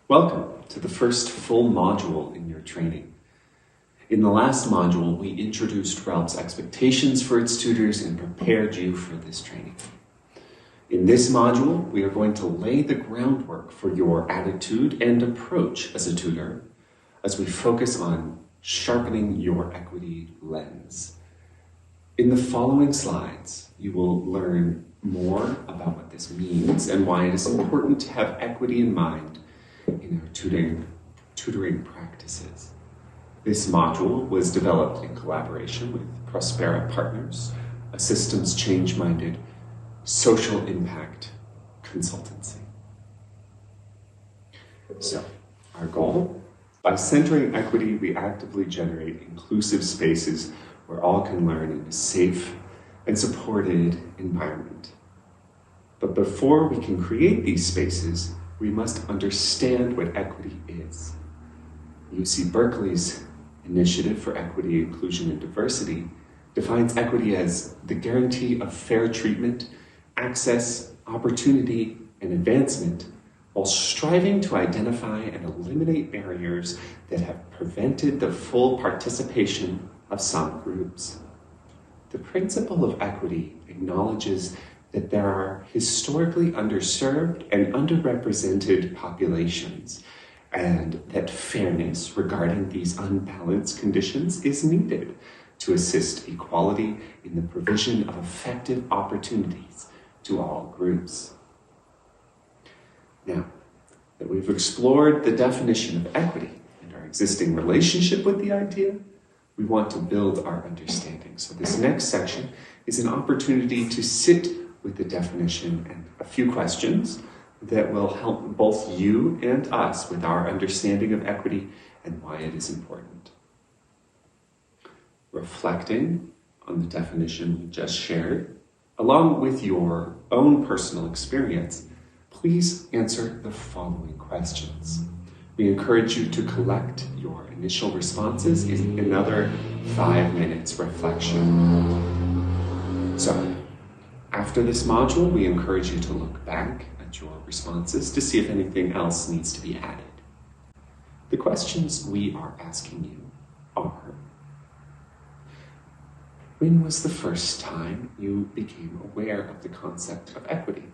Welcome to the first full module in your training. In the last module, we introduced Ralph's expectations for its tutors and prepared you for this training. In this module, we are going to lay the groundwork for your attitude and approach as a tutor as we focus on sharpening your equity lens. In the following slides, you will learn more about what this means and why it is important to have equity in mind in our tutoring practices. This module was developed in collaboration with Prospera Partners, a systems change-minded social impact consultancy. So, our goal? By centering equity, we actively generate inclusive spaces where all can learn in a safe and supported environment. But before we can create these spaces, we must understand what equity is. UC Berkeley's Initiative for Equity, Inclusion, and Diversity defines equity as the guarantee of fair treatment, access, opportunity, and advancement, while striving to identify and eliminate barriers that have prevented the full participation of some groups. The principle of equity acknowledges that there are historically underserved and underrepresented populations, and that fairness regarding these unbalanced conditions is needed to assist equality in the provision of effective opportunities to all groups. Now that we've explored the definition of equity and our existing relationship with the idea, we want to build our understanding. So this next section is an opportunity to sit with the definition and a few questions that will help both you and us with our understanding of equity and why it is important. Reflecting on the definition we just shared, along with your own personal experience, please answer the following questions. We encourage you to collect your initial responses in another 5 minutes reflection. So, after this module, we encourage you to look back at your responses to see if anything else needs to be added. The questions we are asking you are: when was the first time you became aware of the concept of equity?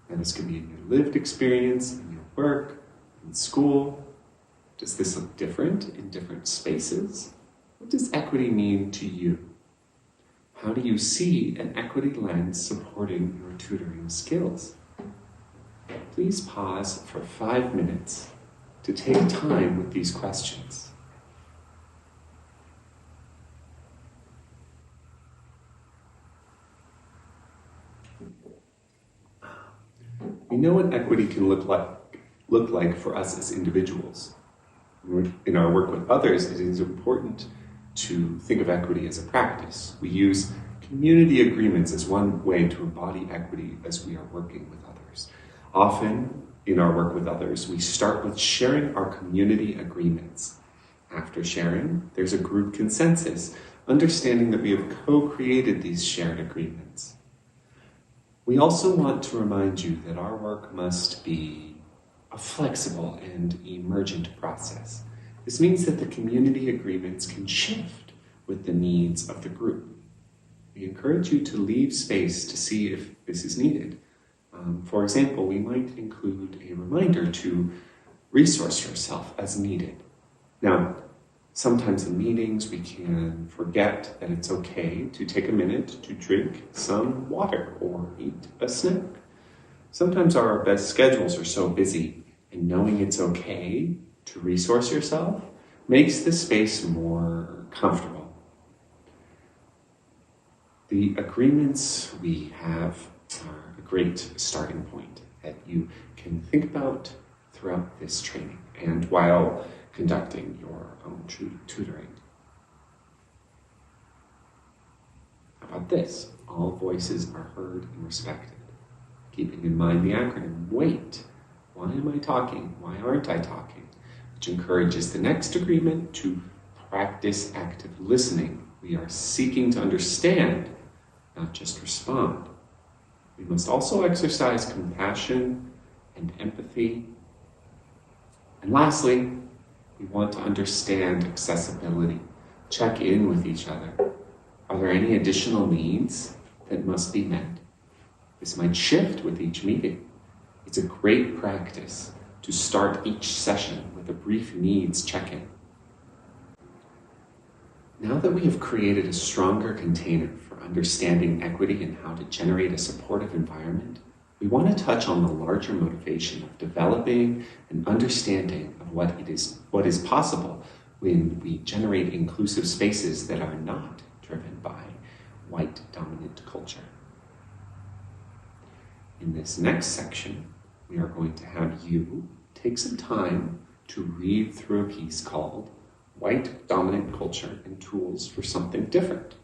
Now, this can be in your lived experience, in your work, in school. Does this look different in different spaces? What does equity mean to you? How do you see an equity lens supporting your tutoring skills? Please pause for 5 minutes to take time with these questions. We know what equity can look like for us as individuals. In our work with others, it is important to think of equity as a practice. We use community agreements as one way to embody equity as we are working with others. Often, in our work with others, we start with sharing our community agreements. After sharing, there's a group consensus, understanding that we have co-created these shared agreements. We also want to remind you that our work must be a flexible and emergent process. This means that the community agreements can shift with the needs of the group. We encourage you to leave space to see if this is needed. For example, we might include a reminder to resource yourself as needed. Now, sometimes in meetings we can forget that it's okay to take a minute to drink some water or eat a snack. Sometimes our best schedules are so busy, and knowing it's okay to resource yourself makes the space more comfortable. The agreements we have are a great starting point that you can think about throughout this training and while conducting your own tutoring. How about this? All voices are heard and respected. Keeping in mind the acronym WAIT. Why am I talking? Why aren't I talking? Which encourages the next agreement to practice active listening. We are seeking to understand, not just respond. We must also exercise compassion and empathy And lastly, we want to understand accessibility. Check in with each other. Are there any additional needs that must be met? This might shift with each meeting. It's a great practice to start each session with a brief needs check-in. Now that we have created a stronger container for understanding equity and how to generate a supportive environment, we want to touch on the larger motivation of developing an understanding of what is possible when we generate inclusive spaces that are not driven by white dominant culture. In this next section, we are going to have you take some time to read through a piece called White Dominant Culture and Tools for Something Different.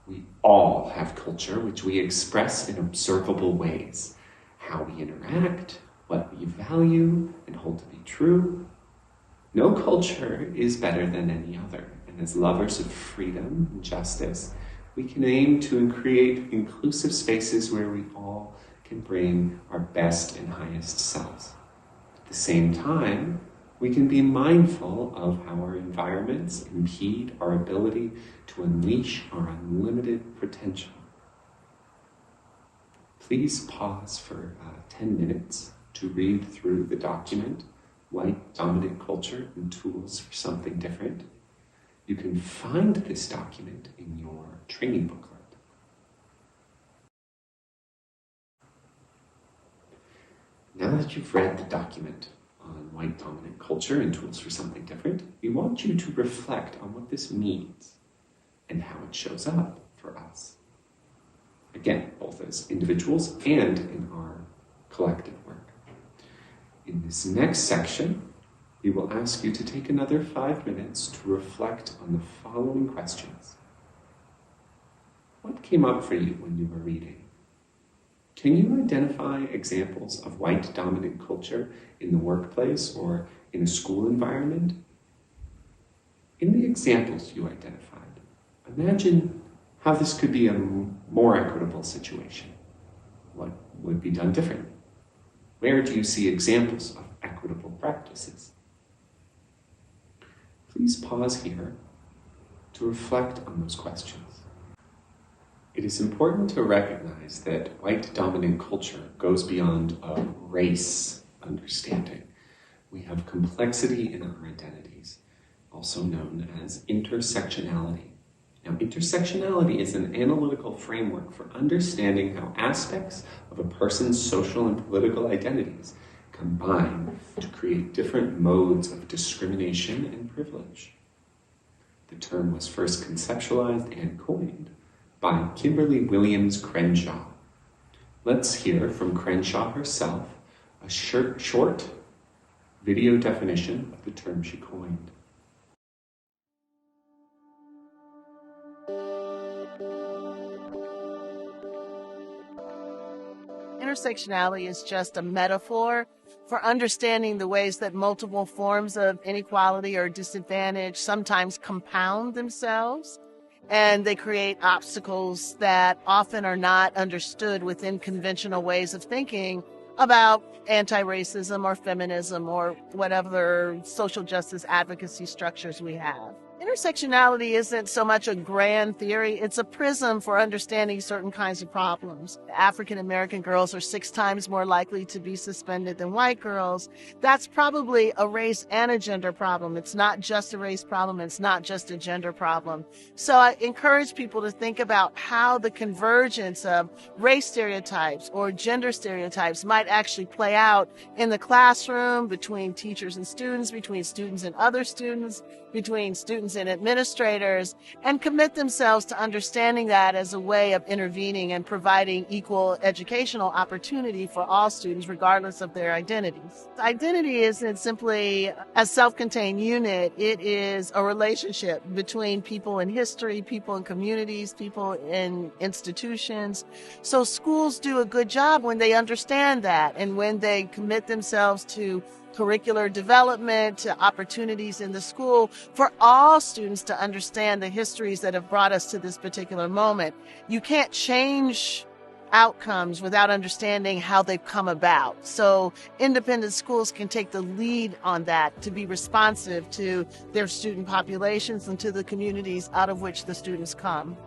We all have culture which we express in observable ways. How we interact, what we value and hold to be true. No culture is better than any other, and as lovers of freedom and justice, we can aim to create inclusive spaces where we all can bring our best and highest selves. At the same time, we can be mindful of how our environments impede our ability to unleash our unlimited potential. Please pause for 10 minutes to read through the document, White Dominant Culture and Tools for Something Different. You can find this document in your training booklet. Now that you've read the document on white dominant culture and tools for something different, we want you to reflect on what this means and how it shows up for us. Again, both as individuals and in our collective work. In this next section, we will ask you to take another 5 minutes to reflect on the following questions. What came up for you when you were reading? Can you identify examples of white dominant culture in the workplace or in a school environment? In the examples you identified, imagine how this could be a more equitable situation. What would be done differently? Where do you see examples of equitable practices? Please pause here to reflect on those questions. It is important to recognize that white dominant culture goes beyond a race understanding. We have complexity in our identities, also known as intersectionality. Now, intersectionality is an analytical framework for understanding how aspects of a person's social and political identities combine to create different modes of discrimination and privilege. The term was first conceptualized and coined by Kimberly Williams Crenshaw. Let's hear from Crenshaw herself a short video definition of the term she coined. Intersectionality is just a metaphor for understanding the ways that multiple forms of inequality or disadvantage sometimes compound themselves, and they create obstacles that often are not understood within conventional ways of thinking about anti-racism or feminism or whatever social justice advocacy structures we have. Intersectionality isn't so much a grand theory, it's a prism for understanding certain kinds of problems. African American girls are 6 times more likely to be suspended than white girls. That's probably a race and a gender problem. It's not just a race problem, it's not just a gender problem. So I encourage people to think about how the convergence of race stereotypes or gender stereotypes might actually play out in the classroom, between teachers and students, between students and other students, between students and administrators, and commit themselves to understanding that as a way of intervening and providing equal educational opportunity for all students, regardless of their identities. Identity isn't simply a self-contained unit. It is a relationship between people in history, people in communities, people in institutions. So schools do a good job when they understand that and when they commit themselves to curricular development, to opportunities in the school for all students to understand the histories that have brought us to this particular moment. You can't change outcomes without understanding how they've come about. So independent schools can take the lead on that to be responsive to their student populations and to the communities out of which the students come.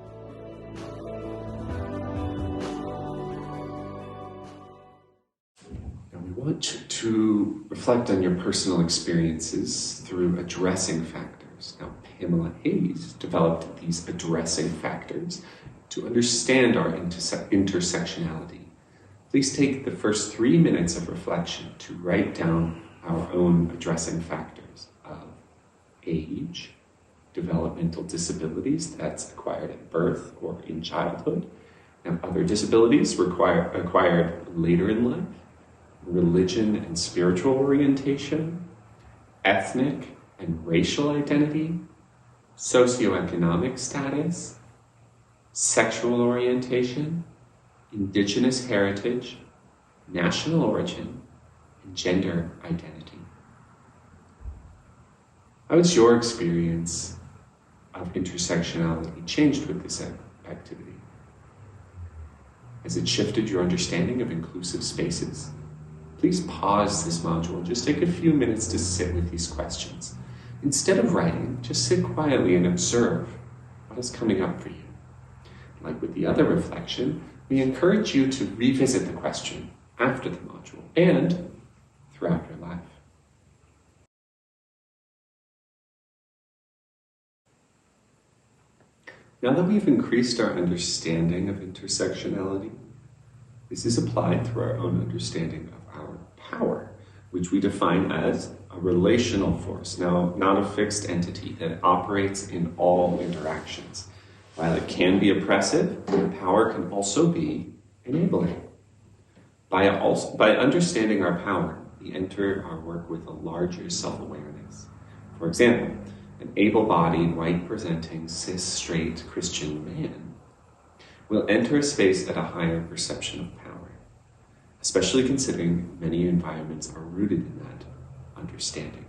Now we want to reflect on your personal experiences through addressing factors. Now, Pamela Hayes developed these addressing factors to understand our intersectionality. Please take the first 3 minutes of reflection to write down our own addressing factors of age, developmental disabilities that's acquired at birth or in childhood, and other disabilities acquired later in life, religion and spiritual orientation, ethnic and racial identity, socioeconomic status, sexual orientation, indigenous heritage, national origin, and gender identity. How has your experience of intersectionality changed with this activity? Has it shifted your understanding of inclusive spaces? Please pause this module. Just take a few minutes to sit with these questions. Instead of writing, just sit quietly and observe what is coming up for you. Like with the other reflection, we encourage you to revisit the question after the module and throughout your life. Now that we've increased our understanding of intersectionality, this is applied through our own understanding of our power, which we define as a relational force, now not a fixed entity that operates in all interactions. While it can be oppressive, power can also be enabling. By understanding our power, we enter our work with a larger self-awareness. For example, an able-bodied, white-presenting, cis-straight Christian man will enter a space at a higher perception of power, especially considering many environments are rooted in that understanding.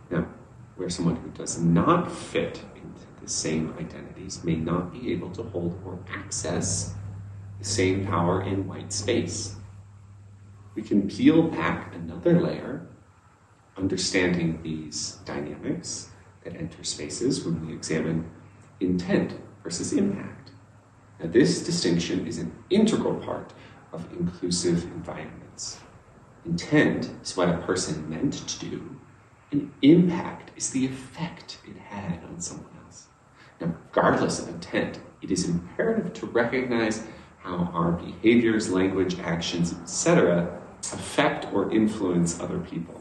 Now, where someone who does not fit into the same identities may not be able to hold or access the same power in white space. We can peel back another layer, understanding these dynamics that enter spaces when we examine intent versus impact. Now, this distinction is an integral part of inclusive environments. Intent is what a person meant to do, and impact is the effect it had on someone else. Now, regardless of intent, it is imperative to recognize how our behaviors, language, actions, etc. affect or influence other people.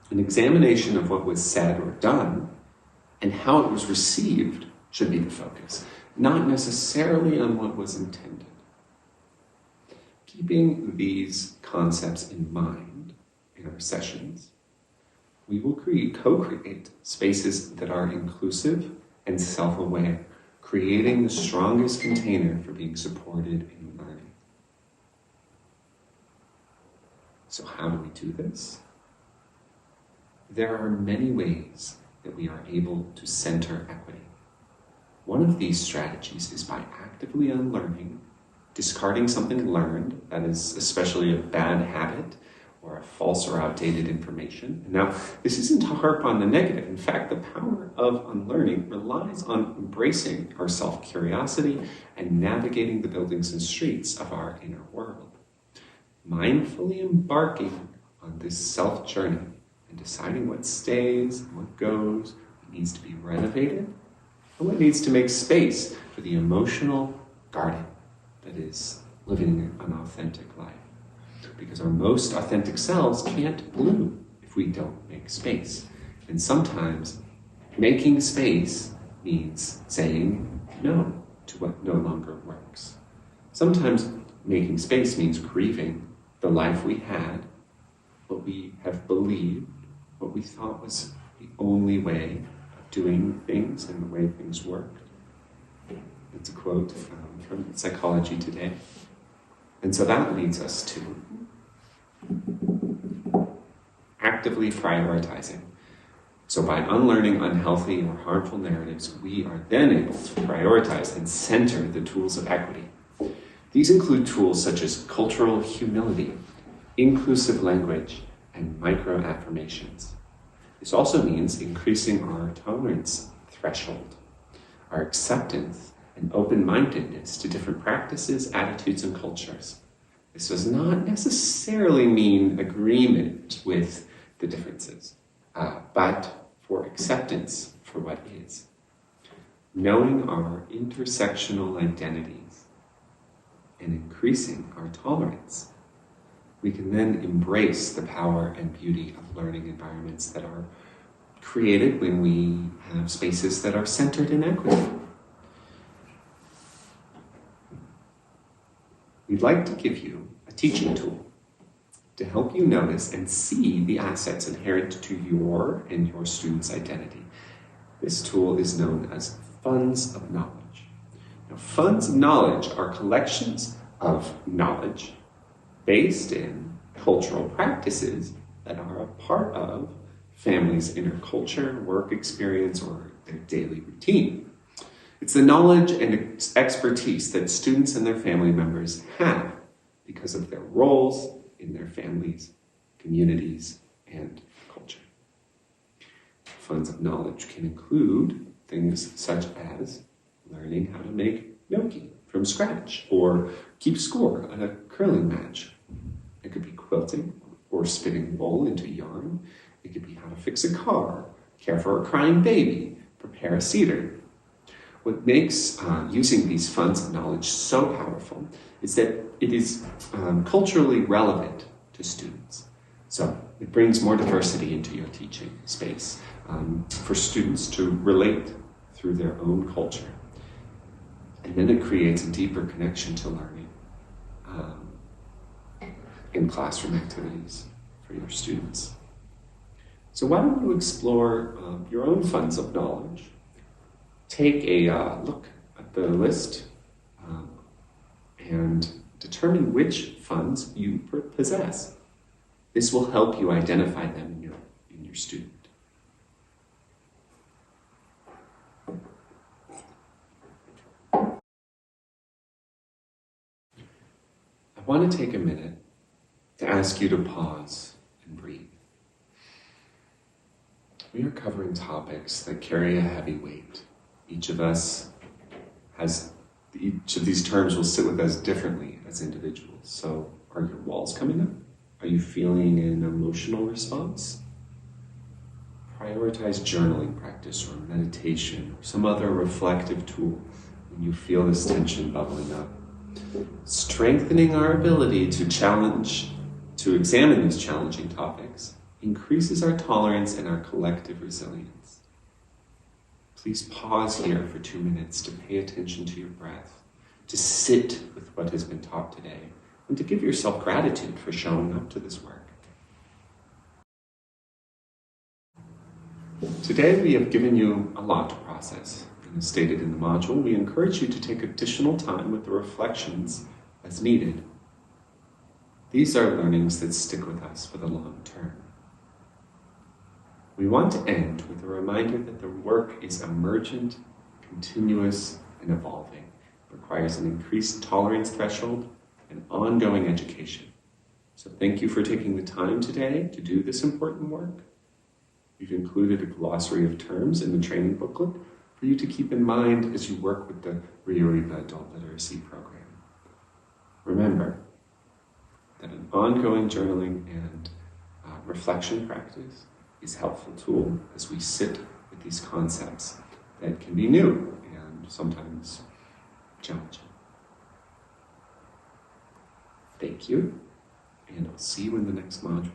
An examination of what was said or done and how it was received should be the focus, not necessarily on what was intended. Keeping these concepts in mind in our sessions, we will co-create spaces that are inclusive and self-aware, creating the strongest container for being supported in learning. So how do we do this? There are many ways that we are able to center equity. One of these strategies is by actively unlearning, discarding something learned, that is especially a bad habit or a false or outdated information. And now, this isn't to harp on the negative. In fact, the power of unlearning relies on embracing our self-curiosity and navigating the buildings and streets of our inner world. Mindfully embarking on this self-journey and deciding what stays and what goes, what needs to be renovated, and what needs to make space for the emotional garden that is living an authentic life. Because our most authentic selves can't bloom if we don't make space. And sometimes making space means saying no to what no longer works. Sometimes making space means grieving the life we had, what we have believed, what we thought was the only way of doing things and the way things worked. It's a quote from Psychology Today. And so that leads us to actively prioritizing. So by unlearning unhealthy or harmful narratives, we are then able to prioritize and center the tools of equity. These include tools such as cultural humility, inclusive language, and micro-affirmations. This also means increasing our tolerance threshold, our acceptance and open-mindedness to different practices, attitudes, and cultures. This does not necessarily mean agreement with the differences, but for acceptance for what is. Knowing our intersectional identities and increasing our tolerance, we can then embrace the power and beauty of learning environments that are created when we have spaces that are centered in equity. We'd like to give you a teaching tool to help you notice and see the assets inherent to your and your students' identity. This tool is known as funds of knowledge. Now, funds of knowledge are collections of knowledge based in cultural practices that are a part of families' inner culture, work experience, or their daily routine. It's the knowledge and expertise that students and their family members have because of their roles in their families, communities, and culture. Funds of knowledge can include things such as learning how to make gnocchi from scratch or keep score at a curling match. It could be quilting or spinning wool into yarn. It could be how to fix a car, care for a crying baby, prepare a cedar. What makes using these funds of knowledge so powerful is that it is culturally relevant to students. So it brings more diversity into your teaching space for students to relate through their own culture. And then it creates a deeper connection to learning in classroom activities for your students. So why don't you explore your own funds of knowledge? Take a look at the list and determine which funds you possess. This will help you identify them in your student. I want to take a minute to ask you to pause and breathe. We are covering topics that carry a heavy weight. Each of these terms will sit with us differently as individuals. So, are your walls coming up? Are you feeling an emotional response? Prioritize journaling practice or meditation or some other reflective tool when you feel this tension bubbling up. Strengthening our ability to examine these challenging topics increases our tolerance and our collective resilience. Please pause here for 2 minutes to pay attention to your breath, to sit with what has been taught today, and to give yourself gratitude for showing up to this work. Today we have given you a lot to process. And as stated in the module, we encourage you to take additional time with the reflections as needed. These are learnings that stick with us for the long term. We want to end with a reminder that the work is emergent, continuous, and evolving. It requires an increased tolerance threshold and ongoing education. So thank you for taking the time today to do this important work. We've included a glossary of terms in the training booklet for you to keep in mind as you work with the Ryuriba Adult Literacy Program. Remember that an ongoing journaling and reflection practice is a helpful tool as we sit with these concepts that can be new and sometimes challenging. Thank you, and I'll see you in the next module.